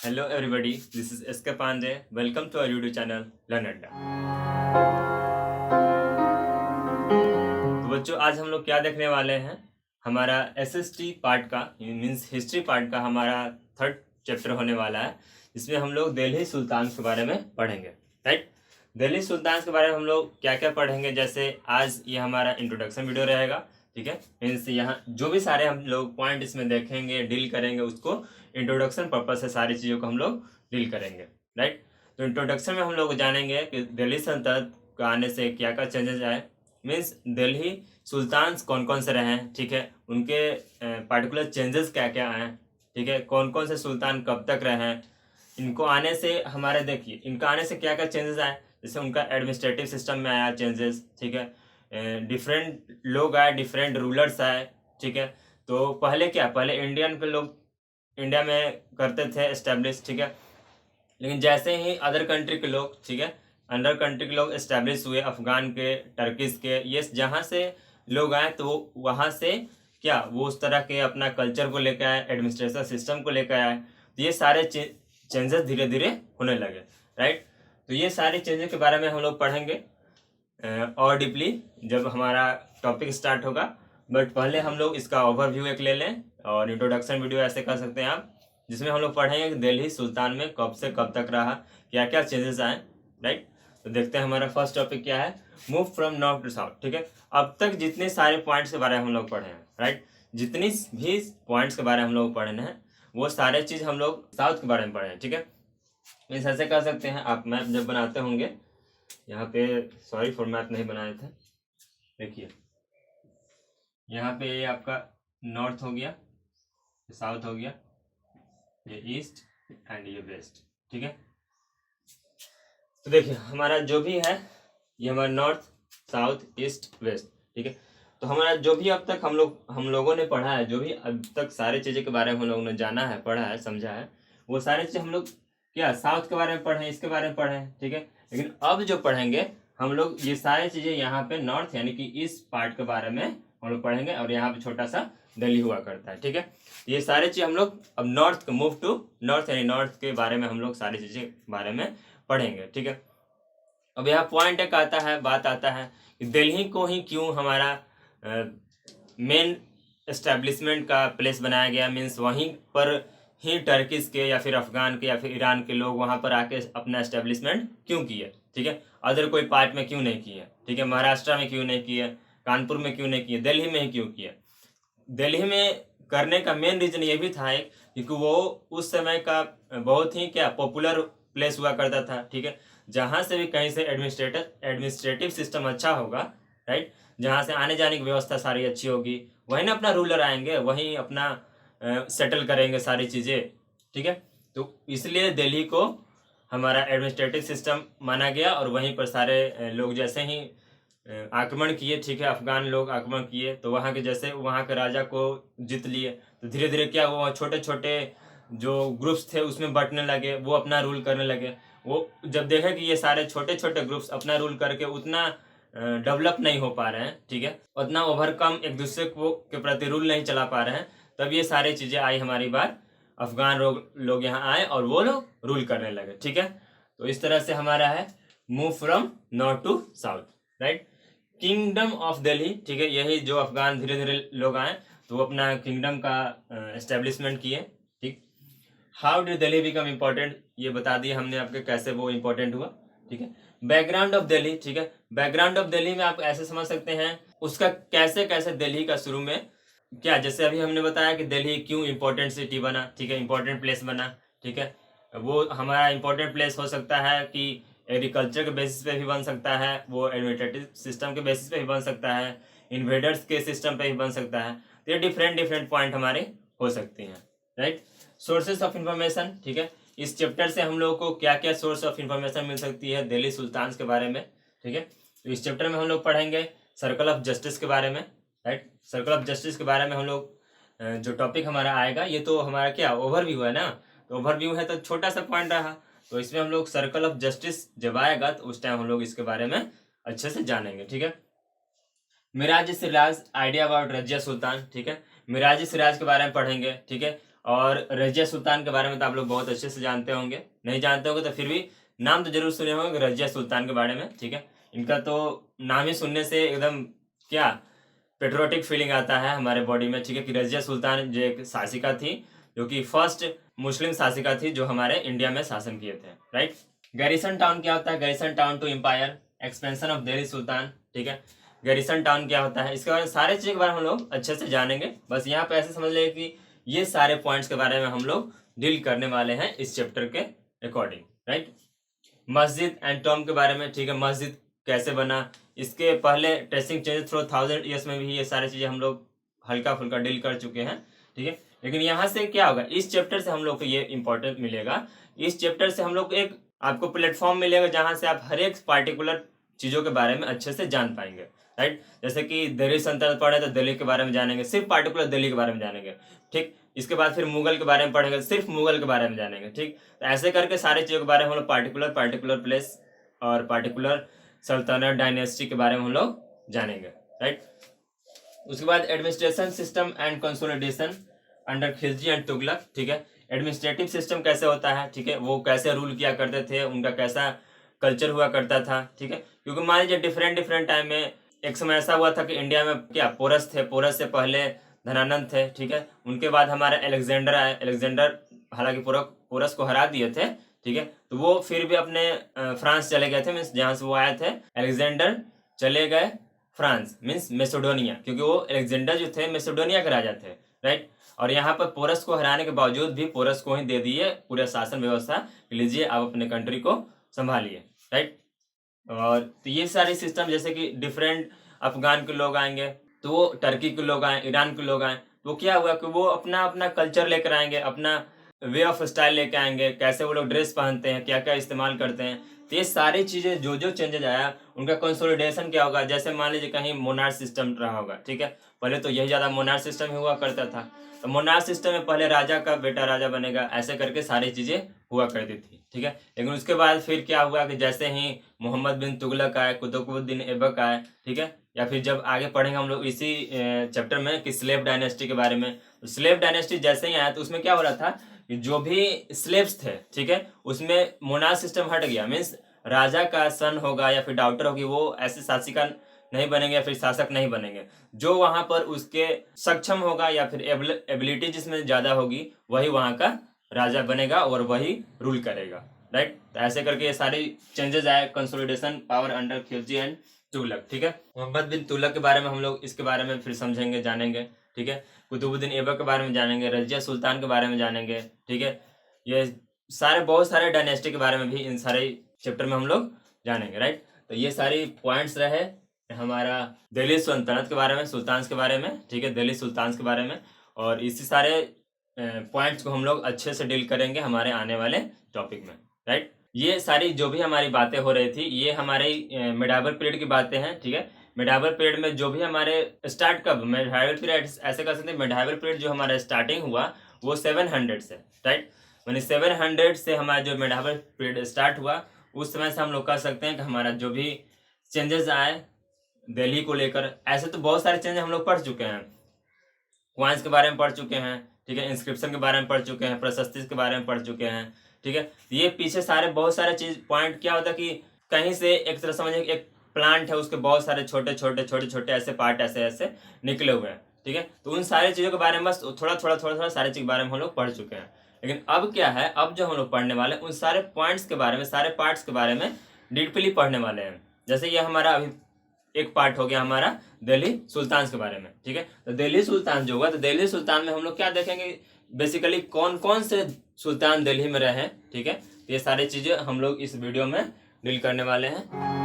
Hello everybody, this is SK Pandey. Welcome to our YouTube channel Learn Adda. तो बच्चों आज हम लोग क्या देखने वाले हैं, हमारा SST पार्ट का मीन्स हिस्ट्री पार्ट का हमारा थर्ड चैप्टर होने वाला है, जिसमें हम लोग दिल्ली सुल्तान के बारे में पढ़ेंगे। राइट, दिल्ली सुल्तान के बारे में हम लोग क्या क्या पढ़ेंगे, जैसे आज ये हमारा इंट्रोडक्शन वीडियो रहेगा। ठीक है, मीन्स यहाँ जो भी सारे हम लोग पॉइंट इसमें देखेंगे डील करेंगे, उसको इंट्रोडक्शन पर्पज से सारी चीज़ों को हम लोग डील करेंगे। राइट, तो इंट्रोडक्शन में हम लोग जानेंगे कि दिल्ली सल्तनत का आने से क्या क्या चेंजेस आए, मीन्स दिल्ली सुल्तान कौन कौन से रहे हैं। ठीक है, उनके पार्टिकुलर चेंजेस क्या क्या आए। ठीक है, कौन कौन से सुल्तान कब तक रहे हैं, इनको आने से हमारे देखिए इनका आने से क्या क्या चेंजेस आए। जैसे उनका एडमिनिस्ट्रेटिव सिस्टम में आया चेंजेस। ठीक है, डिफरेंट लोग आए, डिफरेंट रूलर्स आए। ठीक है, तो पहले क्या, पहले इंडियन के लोग इंडिया में करते थे एस्टेब्लिश। ठीक है, लेकिन जैसे ही अदर कंट्री के लोग, ठीक है, अंडर कंट्री के लोग एस्टेब्लिश हुए, अफगान के, टर्किश के, ये जहाँ से लोग आए तो वहाँ से क्या वो उस तरह के अपना कल्चर को लेकर आए, एडमिनिस्ट्रेशन सिस्टम को लेकर आए, तो ये सारे चेंजेस धीरे धीरे होने लगे। राइट, तो ये सारे चेंजेस के बारे में हम लोग पढ़ेंगे और डीपली जब हमारा टॉपिक स्टार्ट होगा। बट पहले हम लोग इसका ओवरव्यू एक ले लें, और इंट्रोडक्शन वीडियो ऐसे कर सकते हैं आप, जिसमें हम लोग पढ़ेंगे कि दिल्ली सुल्तान में कब से कब तक रहा, क्या क्या चेंजेस आए। राइट, तो देखते हैं हमारा फर्स्ट टॉपिक क्या है, move from north to south. ठीक है, अब तक जितने सारे पॉइंट्स के बारे में हम लोग पढ़े हैं, राइट, जितनी भी पॉइंट्स के बारे में हम लोग पढ़े हैं वो सारे चीज़ हम लोग साउथ के बारे में पढ़े हैं। ठीक है, मीन्स ऐसे कर सकते हैं आप, मैप जब बनाते होंगे, यहाँ पे सॉरी फॉर मैप नहीं बनाए थे, देखिए यहाँ पे ये आपका नॉर्थ हो गया, साउथ हो गया, ये ईस्ट एंड ये वेस्ट। ठीक है, तो देखिए हमारा जो भी है ये हमारा नॉर्थ, साउथ, ईस्ट, वेस्ट। ठीक है, तो हमारा जो भी अब तक हम लोगों ने पढ़ा है, जो भी अब तक सारे चीज़ों के बारे में हम लोगों ने जाना है, पढ़ा है, समझा है, वो सारे चीज़ हम लोग क्या साउथ के बारे में पढ़े हैं, इसके बारे में पढ़े हैं। ठीक है, लेकिन अब जो पढ़ेंगे हम लोग ये सारी चीज़ें यहाँ पे नॉर्थ यानी कि इस पार्ट के बारे में हम लोग पढ़ेंगे, और यहाँ पे छोटा सा दिल्ली हुआ करता है। ठीक है, ये सारे चीज़ हम लोग अब नॉर्थ मूव टू नॉर्थ यानी नॉर्थ के बारे में हम लोग सारी चीज़ें के बारे में पढ़ेंगे। ठीक है, अब यहाँ पॉइंट एक आता है, बात आता है कि दिल्ली को ही क्यों हमारा मेन एस्टेब्लिशमेंट का प्लेस बनाया गया, मीन्स वहीं पर ही टर्किश के या फिर अफगान के या फिर ईरान के लोग वहाँ पर आके अपना एस्टेब्लिशमेंट क्यों किए। ठीक है, अदर कोई पार्ट में क्यों नहीं किए। ठीक है, महाराष्ट्र में क्यों नहीं किए, कानपुर में क्यों नहीं किए, दिल्ली में ही क्यों किए। दिल्ली में करने का मेन रीजन ये भी था क्योंकि वो उस समय का बहुत ही क्या पॉपुलर प्लेस हुआ करता था। ठीक है, जहाँ से भी कहीं से एडमिनिस्ट्रेटिव सिस्टम अच्छा होगा, राइट, जहाँ से आने जाने की व्यवस्था सारी अच्छी होगी, वहीं ना अपना रूलर आएंगे, वहीं अपना सेटल करेंगे सारी चीज़ें। ठीक है, तो इसलिए दिल्ली को हमारा एडमिनिस्ट्रेटिव सिस्टम माना गया, और वहीं पर सारे लोग जैसे ही आक्रमण किए, ठीक है, अफगान लोग आक्रमण किए, तो वहाँ के जैसे वहाँ के राजा को जीत लिए, तो धीरे धीरे क्या हुआ, छोटे छोटे जो ग्रुप्स थे उसमें बंटने लगे, वो अपना रूल करने लगे। वो जब देखे कि ये सारे छोटे छोटे ग्रुप्स अपना रूल करके उतना डेवलप नहीं हो पा रहे हैं, ठीक है, उतना ओवरकम एक दूसरे को के प्रति रूल नहीं चला पा रहे हैं, तब ये सारी चीज़ें आई हमारी बात, अफगान लोग यहाँ आए और वो लोग रूल करने लगे। ठीक है, तो इस तरह से हमारा है move from north to south. Right, kingdom of Delhi. ठीक है, यही जो अफगान धीरे धीरे लोग आए तो वो अपना किंगडम का एस्टेब्लिशमेंट किए। ठीक, how did Delhi become important, ये बता दिया हमने आपके कैसे वो इम्पोर्टेंट हुआ। ठीक है, बैकग्राउंड ऑफ दिल्ली। ठीक है, बैकग्राउंड ऑफ दिल्ली में आप ऐसे समझ सकते हैं उसका कैसे कैसे दिल्ली का शुरू में क्या, जैसे अभी हमने बताया कि दिल्ली क्यों इम्पोर्टेंट सिटी बना, ठीक है, इम्पोर्टेंट प्लेस बना। ठीक है, वो हमारा इम्पोर्टेंट प्लेस हो सकता है कि एग्रीकल्चर के बेसिस पे भी बन सकता है, वो एडमिनिस्ट्रेटिव सिस्टम के बेसिस पे भी बन सकता है, इन्वेडर्स के सिस्टम पे भी बन सकता है, तो ये डिफरेंट डिफरेंट पॉइंट हमारे हो सकते हैं। Right, sources of information. ठीक है, इस चैप्टर से हम लोग को क्या क्या सोर्स ऑफ इंफॉर्मेशन मिल सकती है दिल्ली सुल्तान के बारे में। ठीक है, तो इस चैप्टर में हम लोग पढ़ेंगे सर्कल ऑफ जस्टिस के बारे में। राइट, सर्कल ऑफ जस्टिस के बारे में हम लोग जो टॉपिक हमारा आएगा, ये तो हमारा क्या ओवरव्यू है ना, तो ओवरव्यू है तो छोटा सा पॉइंट रहा, तो इसमें हम लोग सर्कल ऑफ जस्टिस जब आएगा तो उस टाइम हम लोग इसके बारे में अच्छे से जानेंगे। ठीक है, मिराज सिराज, आइडिया अबाउट रजिया सुल्तान। ठीक है, मिराज सिराज के बारे में पढ़ेंगे। ठीक है, और रजिया सुल्तान के बारे में तो आप लोग बहुत अच्छे से जानते होंगे, नहीं जानते होंगे तो फिर भी नाम तो जरूर सुने होंगे रजिया सुल्तान के बारे में, ठीक है। इनका तो नाम ही सुनने से एकदम क्या पेट्रोटिक फीलिंग आता है हमारे बॉडी में, ठीक है, कि रजिया सुल्तान जो एक शासिका थी, जो कि फर्स्ट मुस्लिम शासिका थी जो हमारे इंडिया में शासन किए थे, राइट। गैरिसन टाउन क्या होता है? Garrison town to empire, expansion of Delhi sultan, ठीक है। गैरिसन टाउन क्या होता है, इसके बारे में सारे चीज़ के बारे में हम लोग अच्छे से जानेंगे। बस यहाँ पे ऐसे समझ ले कि ये सारे पॉइंट्स के बारे में हम लोग डील करने वाले हैं इस चैप्टर के अकॉर्डिंग, राइट। मस्जिद एंड टॉम के बारे में, ठीक है, मस्जिद कैसे बना, इसके पहले ट्रेसिंग चेंजेस थ्रू 1000 ईयर्स में भी ये सारी चीज़ें हम लोग हल्का फुल्का डील कर चुके हैं, ठीक है। लेकिन यहाँ से क्या होगा, इस चैप्टर से हम लोग को ये इंपॉर्टेंट मिलेगा, इस चैप्टर से हम लोग को एक आपको प्लेटफॉर्म मिलेगा जहाँ से आप हर एक पार्टिकुलर चीज़ों के बारे में अच्छे से जान पाएंगे, राइट। जैसे कि दिल्ली सल्तनत पढ़े तो दिल्ली के बारे में जानेंगे, सिर्फ पार्टिकुलर दिल्ली के बारे में जानेंगे, ठीक। इसके बाद फिर मुगल के बारे में पढ़ेंगे, सिर्फ मुगल के बारे में जानेंगे, ठीक। तो ऐसे करके सारी चीज़ों के बारे में हम लोग पार्टिकुलर प्लेस और पार्टिकुलर सल्तनत डायनेस्टी के बारे में हम लोग जानेंगे, राइट। उसके बाद administration system and consolidation under Khilji and Tughlaq, ठीक है। एडमिनिस्ट्रेटिव सिस्टम कैसे होता है, ठीक है, वो कैसे रूल किया करते थे, उनका कैसा कल्चर हुआ करता था, ठीक है। क्योंकि मान लीजिए डिफरेंट टाइम में एक समय ऐसा हुआ था कि इंडिया में क्या पोरस थे, पोरस से पहले धनानंद थे, ठीक है। उनके बाद हमारा अलेक्जेंडर आए, अलेक्जेंडर हालांकि पोरस को हरा दिए थे, ठीक है। तो वो फिर भी अपने फ्रांस चले गए थे, मीन्स जहाँ से वो आए थे अलेक्जेंडर चले गए फ्रांस, मीन्स मैसेडोनिया, क्योंकि वो अलेक्जेंडर जो थे मैसेडोनिया के राजा थे, राइट। और यहाँ पर पोरस को हराने के बावजूद भी पोरस को ही दे दिए पूरे शासन व्यवस्था, लीजिए आप अपने कंट्री को संभालिए, राइट। और तो ये सारे सिस्टम, जैसे कि डिफरेंट अफगान के लोग आएंगे तो वो टर्की के लोग आए, ईरान के लोग आए, तो क्या हुआ कि वो अपना अपना कल्चर लेकर आएंगे, अपना वे ऑफ स्टाइल लेकर आएंगे, कैसे वो लोग ड्रेस पहनते हैं, क्या क्या इस्तेमाल करते हैं। तो ये सारी चीज़ें जो चेंजेज आया उनका कंसोलिडेशन क्या होगा, जैसे मान लीजिए कहीं मोनार्क सिस्टम रहा होगा, ठीक है। पहले तो यही ज़्यादा मोनार्क सिस्टम ही हुआ करता था, तो मोनार्क सिस्टम में पहले राजा का बेटा राजा बनेगा, ऐसे करके सारी चीज़ें हुआ करती थी, ठीक है। लेकिन उसके बाद फिर क्या हुआ कि जैसे ही मोहम्मद बिन तुगलक आए, कुतुबुद्दीन ऐबक आए, ठीक है, या फिर जब आगे पढ़ेंगे हम लोग इसी चैप्टर में कि स्लेव डायनेस्टी के बारे में, तो स्लेव डायनेस्टी जैसे ही आया तो उसमें क्या हो रहा था कि जो भी स्लेव्स थे, ठीक है, उसमें मोनार्क सिस्टम हट गया, मीन्स राजा का सन होगा या फिर डॉटर होगी, वो ऐसे शासिका नहीं बनेंगे या फिर शासक नहीं बनेंगे, जो वहां पर उसके सक्षम होगा या फिर एबिलिटी जिसमें ज़्यादा होगी वही वहां का राजा बनेगा और वही रूल करेगा, राइट। तो ऐसे करके ये सारी चेंजेस आए, consolidation power under Khilji and Tughlaq, ठीक है। मोहम्मद बिन तुगलक के बारे में हम लोग इसके बारे में फिर समझेंगे, जानेंगे, ठीक है। कुतुबुद्दीन ऐबक के बारे में जानेंगे, रजिया सुल्तान के बारे में जानेंगे, ठीक है। ये सारे बहुत सारे डायनेस्टी के बारे में भी इन सारे चैप्टर में हम लोग जानेंगे, राइट। तो ये सारी पॉइंट्स रहे हमारा दिल्ली सल्तनत के बारे में, सुल्तान के बारे में, ठीक है, दिल्ली सुल्तान के बारे में। और इसी सारे पॉइंट्स को हम लोग अच्छे से डील करेंगे हमारे आने वाले टॉपिक में, राइट। ये सारी जो भी हमारी बातें हो रही थी ये हमारे मिडाइवल पीरियड की बातें हैं, ठीक है। मिडाइवल पीरियड में जो भी हमारे स्टार्ट कब मिडाइवल पीरियड ऐसे कर सकते हैं, मिडाइवल पीरियड जो हमारा स्टार्टिंग हुआ वो 700 से, राइट। मैंने 700 से हमारा जो मिडाइवल पीरियड स्टार्ट हुआ उस समय से हम लोग कह सकते हैं कि हमारा जो भी चेंजेस आए दिल्ली को लेकर, ऐसे तो बहुत सारे चेंजेस हम लोग पढ़ चुके हैं, क्वाइंस के बारे में पढ़ चुके हैं, ठीक है, इंस्क्रिप्शन के बारे में पढ़ चुके हैं, प्रशस्ति के बारे में पढ़ चुके हैं, ठीक है। ये पीछे सारे बहुत सारे चीज पॉइंट क्या होता है कि कहीं से एक तरह समझिए एक प्लांट है, उसके बहुत सारे छोटे छोटे ऐसे पार्ट ऐसे निकले हुए हैं, ठीक है। तो उन सारी चीज़ों के बारे में बस थोड़ा सारी चीज़ के बारे में हम लोग पढ़ चुके हैं। लेकिन अब क्या है, अब जो हम लोग पढ़ने वाले उन सारे पॉइंट्स के बारे में, सारे पार्ट्स के बारे में डीपली पढ़ने वाले हैं। जैसे ये हमारा अभी एक पार्ट हो गया हमारा दिल्ली सुल्तान के बारे में, ठीक है। तो दिल्ली सुल्तान जो हुआ, तो दिल्ली सुल्तान में हम लोग क्या देखेंगे, बेसिकली कौन कौन से सुल्तान दिल्ली में रहे, ठीक है। ये सारी चीज़ें हम लोग इस वीडियो में डील करने वाले हैं।